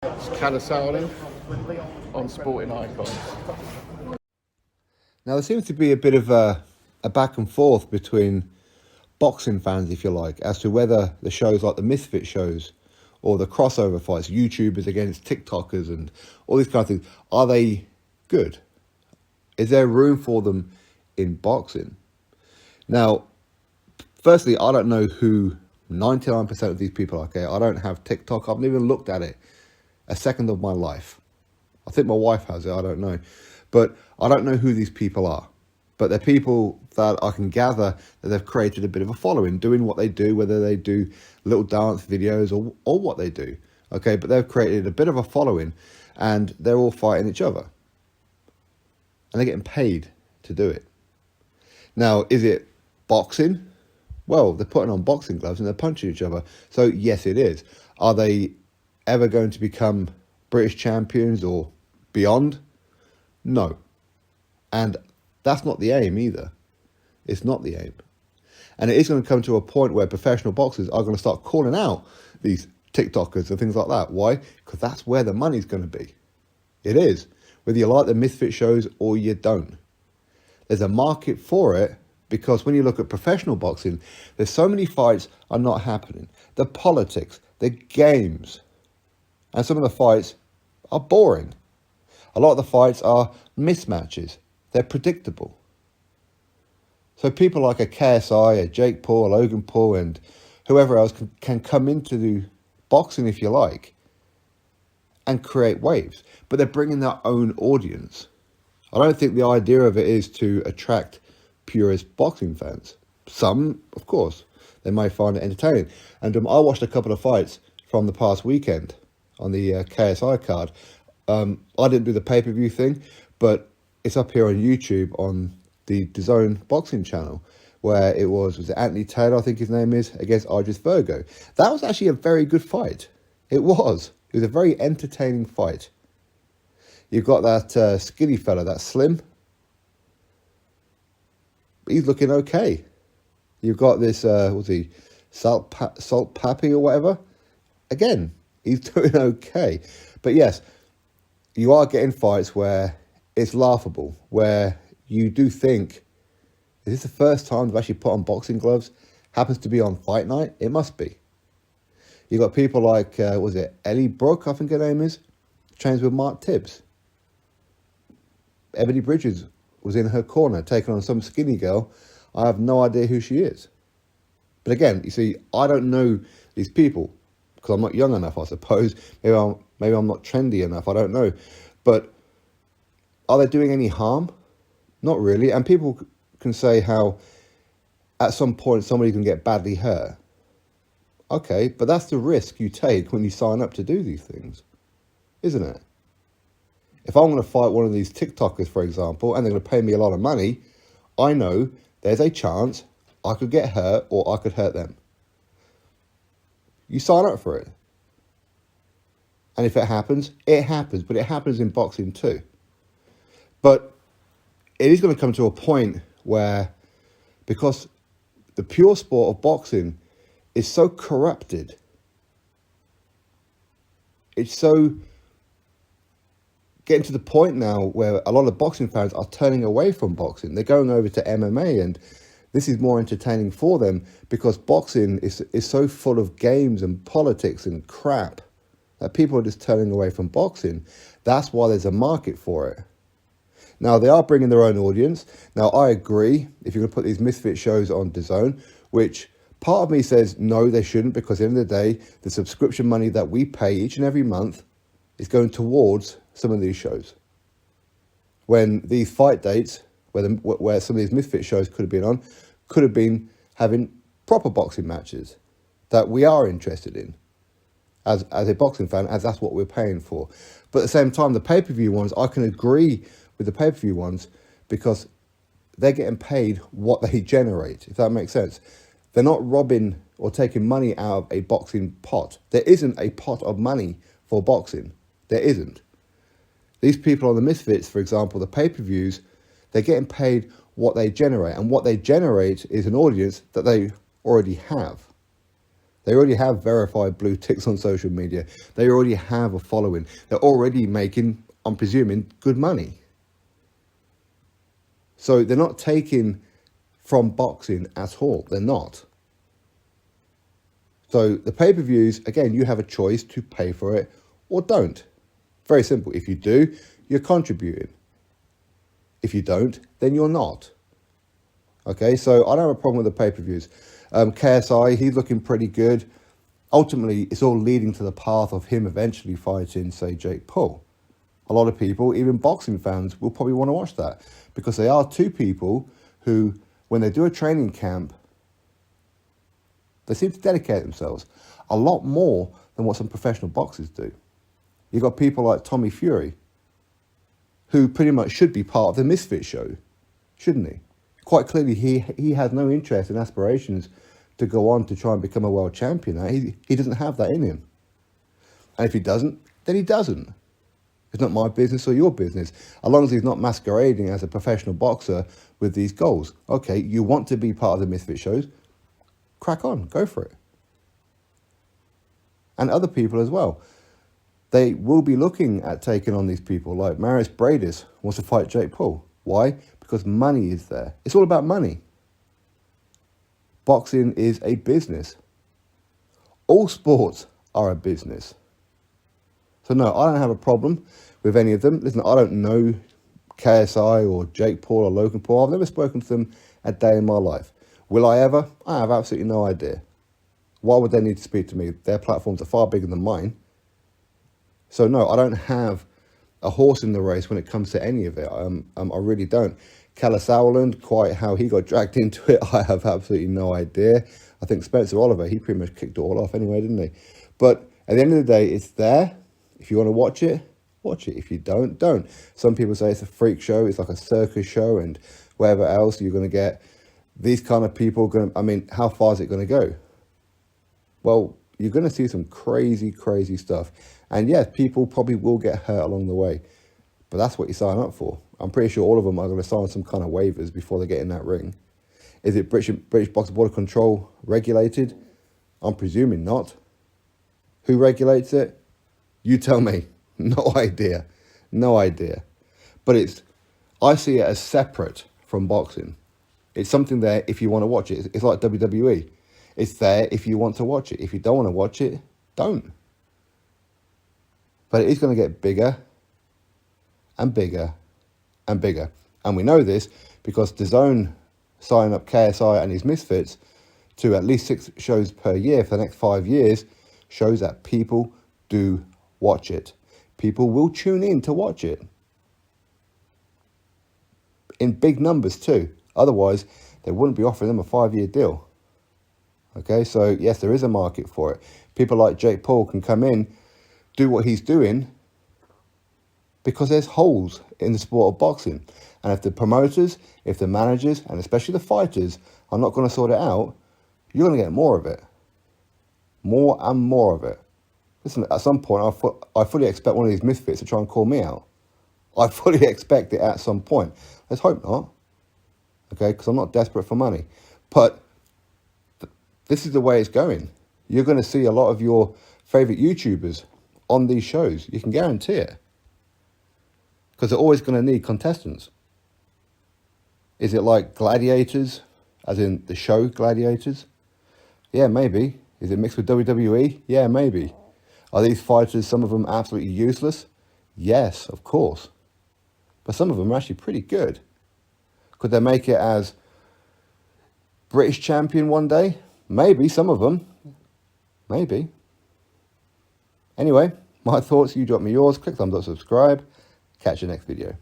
It's KSI on Sporting Icons. Now, there seems to be a bit of a back and forth between boxing fans, if you like, as to whether the shows like the Misfits shows or the crossover fights, YouTubers against TikTokers and all these kind of things, are they good? Is there room for them in boxing? Now, firstly, I don't know who 99% of these people are. Okay, I don't have TikTok. I've never even looked at it a second of my life. I think my wife has it. I don't know. But I don't know who these people are. But they're people that I can gather that they've created a bit of a following, doing what they do, whether they do little dance videos or what they do. Okay, but they've created a bit of a following and they're all fighting each other. And they're getting paid to do it. Now, is it boxing? Well, they're putting on boxing gloves and they're punching each other. So, yes, it is. Are they ever going to become British champions or beyond? No. And that's not the aim either. It's not the aim. And it is going to come to a point where professional boxers are going to start calling out these TikTokers and things like that. Why? Because that's where the money's going to be. It is. Whether you like the Misfit shows or you don't. There's a market for it because when you look at professional boxing, there's so many fights are not happening. The politics, the games, and some of the fights are boring. A lot of the fights are mismatches. They're predictable. So people like a KSI, a Jake Paul, a Logan Paul, and whoever else can come into the boxing, if you like, and create waves. But they're bringing their own audience. I don't think the idea of it is to attract purist boxing fans. Some, of course, they may find it entertaining. And I watched a couple of fights from the past weekend on the KSI card. I didn't do the pay-per-view thing, but it's up here on YouTube on the DAZN boxing channel, where it was it Anthony Taylor, I think his name is, against Idris Virgo. That was actually a very good fight. It was. It was a very entertaining fight. You've got that skinny fella, that Slim. He's looking okay. You've got this, what's he, Salt Papi or whatever. Again, he's doing okay. But yes, you are getting fights where it's laughable, where you do think, is this the first time they've actually put on boxing gloves? Happens to be on fight night? It must be. You've got people like, was it Ellie Brooke, I think her name is, trains with Mark Tibbs. Ebony Bridges was in her corner, taking on some skinny girl. I have no idea who she is. But again, you see, I don't know these people because I'm not young enough, I suppose. Maybe I'm not trendy enough, I don't know. But are they doing any harm? Not really. And people can say how at some point somebody can get badly hurt. Okay, but that's the risk you take when you sign up to do these things, isn't it? If I'm going to fight one of these TikTokers, for example, and they're going to pay me a lot of money, I know there's a chance I could get hurt or I could hurt them. You sign up for it. And if it happens, but it happens in boxing too. But it is going to come to a point where, because the pure sport of boxing is so corrupted, it's so getting to the point now where a lot of boxing fans are turning away from boxing. They're going over to MMA, and this is more entertaining for them because boxing is so full of games and politics and crap that people are just turning away from boxing. That's why there's a market for it. Now, they are bringing their own audience. Now, I agree, if you're going to put these Misfit shows on DAZN, which part of me says no, they shouldn't, because at the end of the day, the subscription money that we pay each and every month is going towards some of these shows. When these fight dates, where some of these Misfit shows could have been having proper boxing matches that we are interested in as a boxing fan, as that's what we're paying for. But at the same time, the pay-per-view ones, I can agree with the pay-per-view ones because they're getting paid what they generate, if that makes sense. They're not robbing or taking money out of a boxing pot. There isn't a pot of money for boxing. There isn't. These people on the Misfits, for example, the pay-per-views, they're getting paid what they generate. And what they generate is an audience that they already have. They already have verified blue ticks on social media. They already have a following. They're already making, I'm presuming, good money. So they're not taking from boxing at all. They're not. So the pay-per-views, again, you have a choice to pay for it or don't. Very simple. If you do, you're contributing. If you don't, then you're not. Okay, so I don't have a problem with the pay-per-views. KSI, he's looking pretty good. Ultimately, it's all leading to the path of him eventually fighting, say, Jake Paul. A lot of people, even boxing fans, will probably want to watch that because they are two people who, when they do a training camp, they seem to dedicate themselves a lot more than what some professional boxers do. You've got people like Tommy Fury, who pretty much should be part of the Misfits show, shouldn't he? Quite clearly, he has no interest and aspirations to go on to try and become a world champion. He doesn't have that in him. And if he doesn't, then he doesn't. It's not my business or your business, as long as he's not masquerading as a professional boxer with these goals. Okay, you want to be part of the Misfit shows, crack on, go for it. And other people as well. They will be looking at taking on these people, like Marius Bradis wants to fight Jake Paul. Why? Because money is there. It's all about money. Boxing is a business. All sports are a business. So no, I don't have a problem with any of them. Listen, I don't know KSI or Jake Paul or Logan Paul. I've never spoken to them a day in my life. Will I ever? I have absolutely no idea. Why would they need to speak to me? Their platforms are far bigger than mine. So no, I don't have a horse in the race when it comes to any of it. I really don't. Kalle Sauerland, quite how he got dragged into it, I have absolutely no idea. I think Spencer Oliver, he pretty much kicked it all off anyway, didn't he? But at the end of the day, it's there. If you want to watch it, watch it. If you don't, don't. Some people say it's a freak show, it's like a circus show, and wherever else you're going to get these kind of people. How far is it going to go? Well, you're going to see some crazy, crazy stuff. And yes, people probably will get hurt along the way. But that's what you sign up for. I'm pretty sure all of them are going to sign some kind of waivers before they get in that ring. Is it British Boxing Board of Control regulated? I'm presuming not. Who regulates it? You tell me. No idea. No idea. But I see it as separate from boxing. It's something there if you want to watch it. It's like WWE. It's there if you want to watch it. If you don't want to watch it, don't. But it is going to get bigger and bigger and bigger. And we know this because DAZN signed up KSI and his Misfits to at least 6 shows per year for the next 5 years, shows that people do watch it. People will tune in to watch it. In big numbers too. Otherwise, they wouldn't be offering them a 5-year deal. Okay, so yes, there is a market for it. People like Jake Paul can come in, do what he's doing, because there's holes in the sport of boxing. And if the promoters, if the managers, and especially the fighters are not going to sort it out, you're going to get more of it. More and more of it. Listen, at some point, I fully expect one of these misfits to try and call me out. I fully expect it at some point. Let's hope not. Okay, because I'm not desperate for money. But this is the way it's going. You're going to see a lot of your favourite YouTubers on these shows. You can guarantee it. Because they're always going to need contestants. Is it like Gladiators, as in the show Gladiators? Yeah, maybe. Is it mixed with WWE? Yeah, maybe. Are these fighters, some of them absolutely useless? Yes, of course. But some of them are actually pretty good. Could they make it as British champion one day? Maybe, some of them. Maybe. Anyway, my thoughts, you drop me yours. Click thumbs up, subscribe. Catch you next video.